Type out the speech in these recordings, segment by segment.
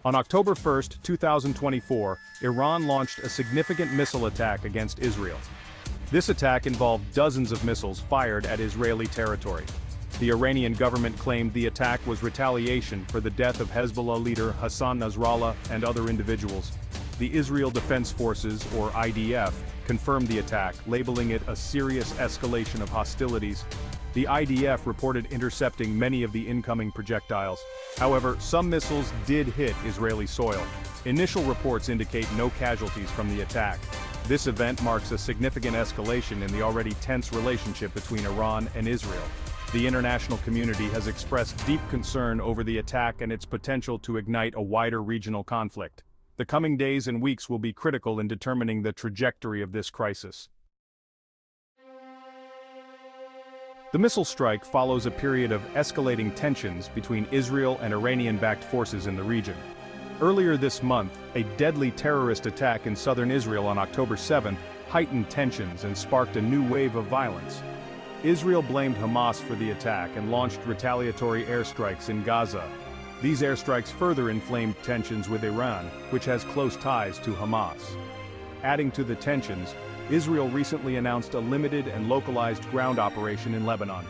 On October 1, 2024, Iran launched a significant missile attack against Israel. This attack involved dozens of missiles fired at Israeli territory. The Iranian government claimed the attack was retaliation for the death of Hezbollah leader Hassan Nasrallah and other individuals. The Israel Defense Forces, or IDF, confirmed the attack, labeling it a serious escalation of hostilities. The IDF reported intercepting many of the incoming projectiles. However, some missiles did hit Israeli soil. Initial reports indicate no casualties from the attack. This event marks a significant escalation in the already tense relationship between Iran and Israel. The international community has expressed deep concern over the attack and its potential to ignite a wider regional conflict. The coming days and weeks will be critical in determining the trajectory of this crisis. The missile strike follows a period of escalating tensions between Israel and Iranian-backed forces in the region. Earlier this month, a deadly terrorist attack in southern Israel on October 7 heightened tensions and sparked a new wave of violence. Israel blamed Hamas for the attack and launched retaliatory airstrikes in Gaza. These airstrikes further inflamed tensions with Iran, which has close ties to Hamas. Adding to the tensions, Israel recently announced a limited and localized ground operation in Lebanon.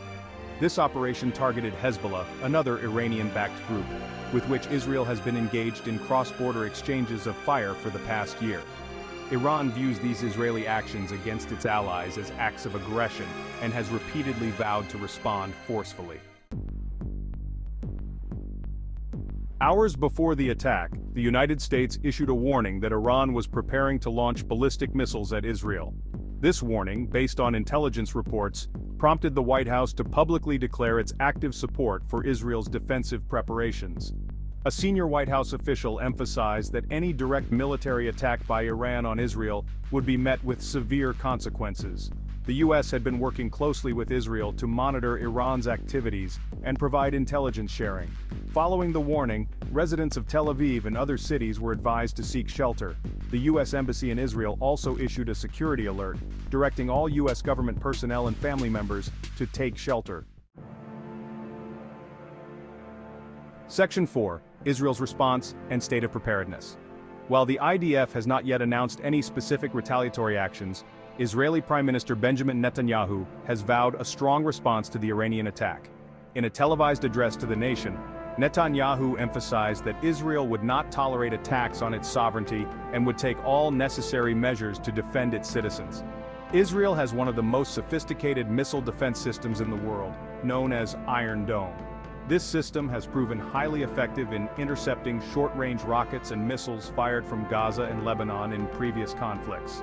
This operation targeted Hezbollah, another Iranian-backed group, with which Israel has been engaged in cross-border exchanges of fire for the past year. Iran views these Israeli actions against its allies as acts of aggression and has repeatedly vowed to respond forcefully. Hours before the attack, the United States issued a warning that Iran was preparing to launch ballistic missiles at Israel. This warning, based on intelligence reports, prompted the White House to publicly declare its active support for Israel's defensive preparations. A senior White House official emphasized that any direct military attack by Iran on Israel would be met with severe consequences. The U.S. had been working closely with Israel to monitor Iran's activities and provide intelligence sharing. Following the warning, residents of Tel Aviv and other cities were advised to seek shelter. The U.S. Embassy in Israel also issued a security alert, directing all U.S. government personnel and family members to take shelter. Section 4. Israel's response and state of preparedness. While the IDF has not yet announced any specific retaliatory actions, Israeli Prime Minister Benjamin Netanyahu has vowed a strong response to the Iranian attack. In a televised address to the nation, Netanyahu emphasized that Israel would not tolerate attacks on its sovereignty and would take all necessary measures to defend its citizens. Israel has one of the most sophisticated missile defense systems in the world, known as Iron Dome. This system has proven highly effective in intercepting short-range rockets and missiles fired from Gaza and Lebanon in previous conflicts.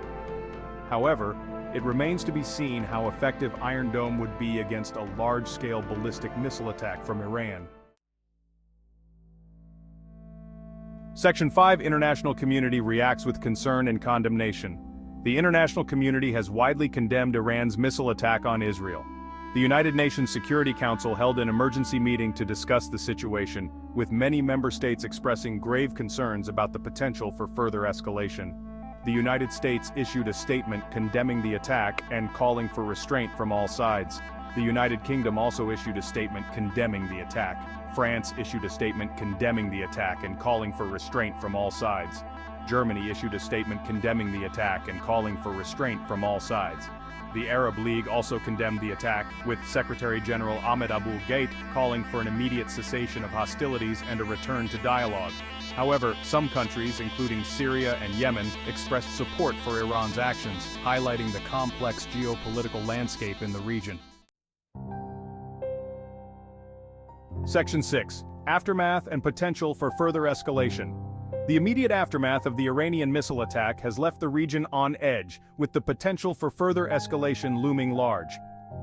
However, it remains to be seen how effective Iron Dome would be against a large-scale ballistic missile attack from Iran. Section 5. International community reacts with concern and condemnation. The international community has widely condemned Iran's missile attack on Israel. The United Nations Security Council held an emergency meeting to discuss the situation, with many member states expressing grave concerns about the potential for further escalation. The United States issued a statement condemning the attack and calling for restraint from all sides. The United Kingdom also issued a statement condemning the attack. France issued a statement condemning the attack and calling for restraint from all sides. Germany issued a statement condemning the attack and calling for restraint from all sides. The Arab League also condemned the attack, with Secretary General Ahmed Abul-Gheit calling for an immediate cessation of hostilities and a return to dialogue. However, some countries, including Syria and Yemen, expressed support for Iran's actions, highlighting the complex geopolitical landscape in the region. Section 6. Aftermath and potential for further escalation. The immediate aftermath of the Iranian missile attack has left the region on edge, with the potential for further escalation looming large.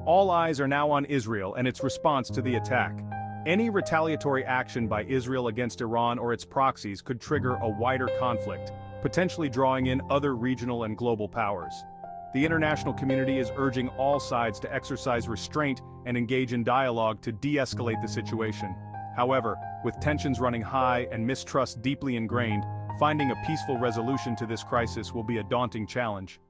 All eyes are now on Israel and its response to the attack. Any retaliatory action by Israel against Iran or its proxies could trigger a wider conflict, potentially drawing in other regional and global powers. The international community is urging all sides to exercise restraint and engage in dialogue to de-escalate the situation. However, with tensions running high and mistrust deeply ingrained, finding a peaceful resolution to this crisis will be a daunting challenge.